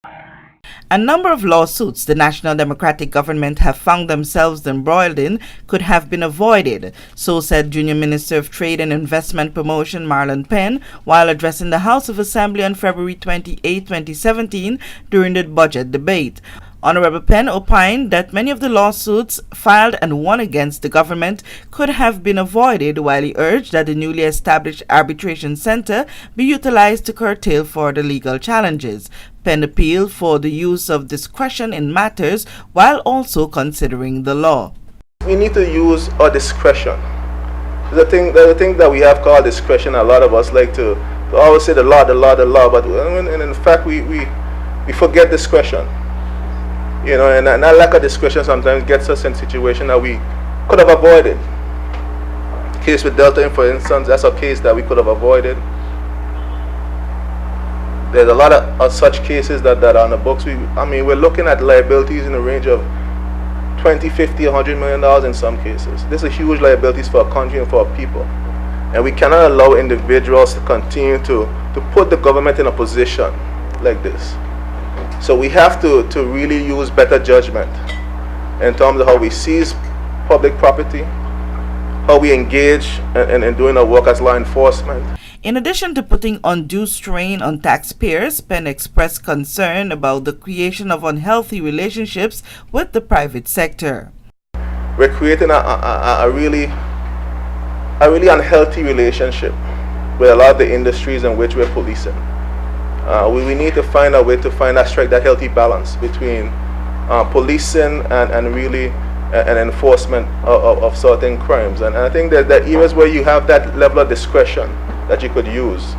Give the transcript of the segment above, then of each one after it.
A number of lawsuits the National Democratic Government have found themselves embroiled in could have been avoided, so said Junior Minister of Trade and Investment Promotion Marlon Penn while addressing the House of Assembly on February 28, 2017 during the budget debate. Honorable Penn opined that many of the lawsuits filed and won against the government could have been avoided, while he urged that the newly established arbitration center be utilized to curtail further legal challenges. Penn appealed for the use of discretion in matters while also considering the law. We need to use our discretion. There's a thing that we have called discretion. A lot of us like to always say the law, but in fact we forget discretion. You know, and that lack of discretion sometimes gets us in a situation that we could have avoided. Case with Delta, for instance, that's a case that we could have avoided. There's a lot of such cases that are on the books. We're looking at liabilities in the range of $20, $50, $100 million in some cases. This is huge liabilities for our country and for our people. And we cannot allow individuals to continue to put the government in a position like this. So we have to really use better judgment in terms of how we seize public property, how we engage in doing our work as law enforcement. In addition to putting undue strain on taxpayers, Penn expressed concern about the creation of unhealthy relationships with the private sector. We're creating a really unhealthy relationship with a lot of the industries in which we're policing. We need to find a way to strike that healthy balance between policing and really an enforcement of certain crimes. And I think that areas where you have that level of discretion that you could use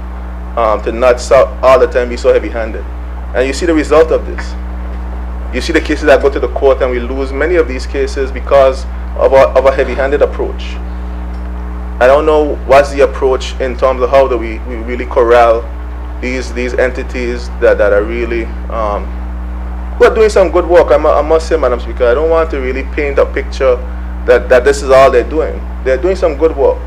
to not all the time be so heavy-handed. And you see the result of this. You see the cases that go to the court and we lose many of these cases because of a heavy-handed approach. I don't know what's the approach in terms of how do we really corral these entities that are really who are doing some good work. I must say, Madam Speaker, I don't want to really paint a picture that this is all they're doing. They're doing some good work,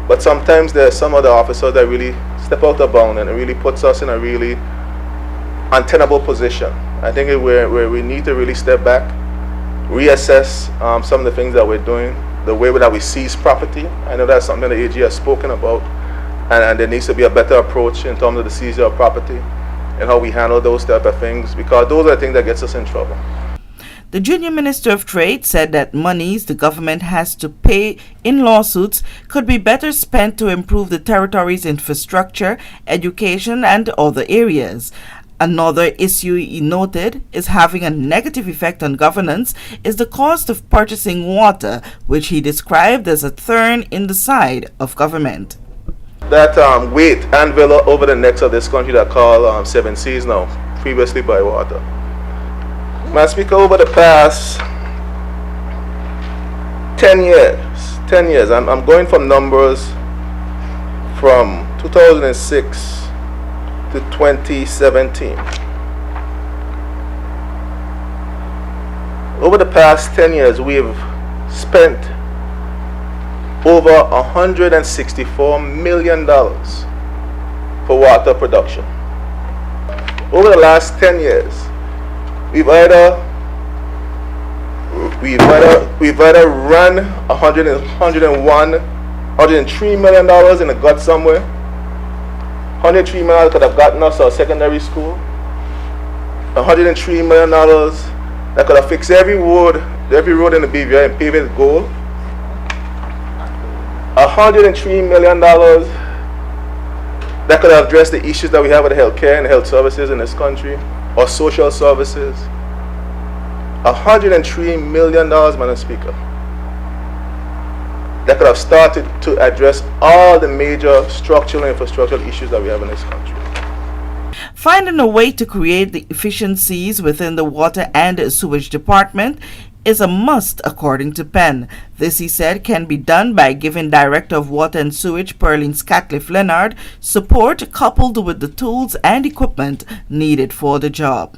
but sometimes there's some other officers that really step out of bound and it really puts us in a really untenable position. I think where we need to really step back, reassess some of the things that we're doing, the way that we seize property. I know that's something the AG has spoken about. And there needs to be a better approach in terms of the seizure of property and how we handle those type of things, because those are the things that gets us in trouble. The Junior Minister of Trade said that monies the government has to pay in lawsuits could be better spent to improve the territory's infrastructure, education, and other areas. Another issue he noted is having a negative effect on governance is the cost of purchasing water, which he described as a thorn in the side of government. That weight anvil over the necks of this country that call 7 Seas now, previously by water. Madam Speaker, over the past 10 years, I'm going from numbers from 2006 to 2017. Over the past 10 years, we have spent over $164 million for water production. Over the last 10 years, we've either run $103 million in the gut somewhere. $103 million could have gotten us our secondary school. $103 million that could have fixed every road in the BVI and paved it with gold. $103 million that could have addressed the issues that we have with healthcare and health services in this country, or social services. $103 million, Madam Speaker, that could have started to address all the major structural and infrastructural issues that we have in this country. Finding a way to create the efficiencies within the water and sewage department is a must, according to Penn. This, he said, can be done by giving Director of Water and Sewage Pearline Scatliff-Leonard support coupled with the tools and equipment needed for the job.